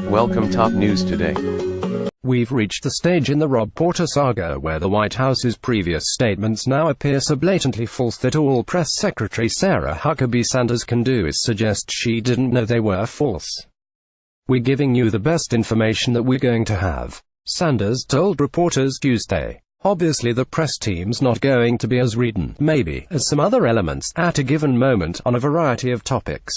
Welcome top news today. We've reached the stage in the Rob Porter saga where the White House's previous statements now appear so blatantly false that all Press Secretary Sarah Huckabee Sanders can do is suggest she didn't know they were false. "We're giving you the best information that we're going to have," Sanders told reporters Tuesday. "Obviously the press team's not going to be as redundant, maybe, as some other elements, at a given moment, on a variety of topics.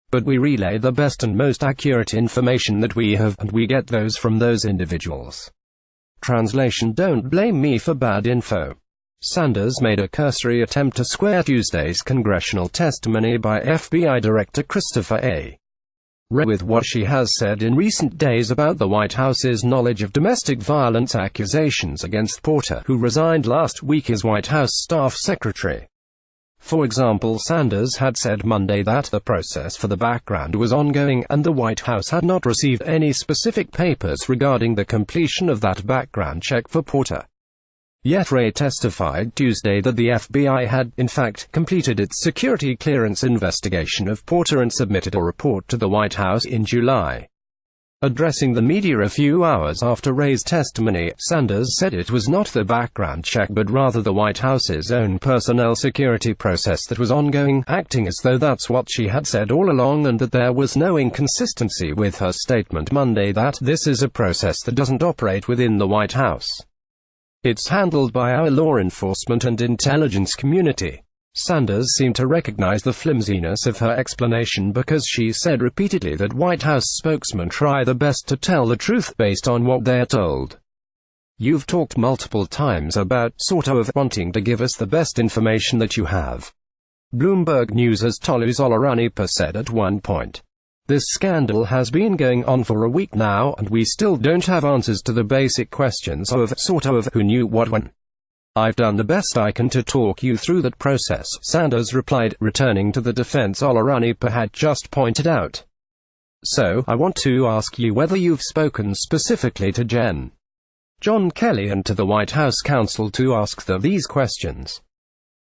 But we relay the best and most accurate information that we have, and we get those from those individuals." Translation: don't blame me for bad info. Sanders made a cursory attempt to square Tuesday's congressional testimony by FBI Director Christopher A. Wray with what she has said in recent days about the White House's knowledge of domestic violence accusations against Porter, who resigned last week as White House staff secretary. For example, Sanders had said Monday that the process for the background was ongoing, and the White House had not received any specific papers regarding the completion of that background check for Porter. Yet Wray testified Tuesday that the FBI had, in fact, completed its security clearance investigation of Porter and submitted a report to the White House in July. Addressing the media a few hours after Wray's testimony, Sanders said it was not the background check but rather the White House's own personnel security process that was ongoing, acting as though that's what she had said all along and that there was no inconsistency with her statement Monday that this is a process that doesn't operate within the White House. "It's handled by our law enforcement and intelligence community." Sanders seemed to recognize the flimsiness of her explanation because she said repeatedly that White House spokesmen try their best to tell the truth based on what they're told. "You've talked multiple times about, sort of, wanting to give us the best information that you have," Bloomberg News' Tolu Oloranipa said at one point. "This scandal has been going on for a week now, and we still don't have answers to the basic questions of, sort of, who knew what when. I've done the best I can to talk you through that process," Sanders replied, returning to the defense Oloranipa had just pointed out. "So, I want to ask you whether you've spoken specifically to John Kelly and to the White House counsel to ask them these questions."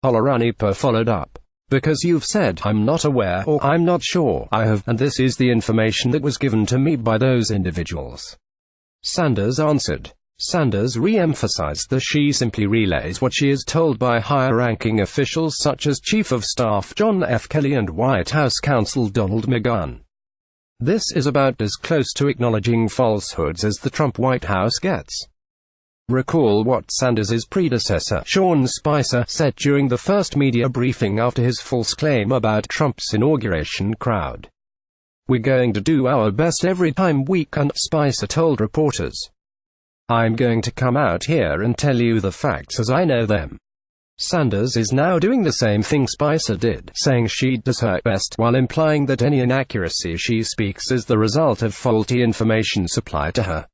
Oloranipa followed up. "Because you've said, 'I'm not aware,' or 'I'm not sure I have, and this is the information that was given to me by those individuals," Sanders answered. Sanders re-emphasized that she simply relays what she is told by higher-ranking officials such as Chief of Staff John F. Kelly and White House counsel Donald McGahn. This is about as close to acknowledging falsehoods as the Trump White House gets. Recall what Sanders' predecessor, Sean Spicer, said during the first media briefing after his false claim about Trump's inauguration crowd. "We're going to do our best every time we can," Spicer told reporters. "I'm going to come out here and tell you the facts as I know them." Sanders is now doing the same thing Spicer did, saying she does her best, while implying that any inaccuracy she speaks is the result of faulty information supplied to her.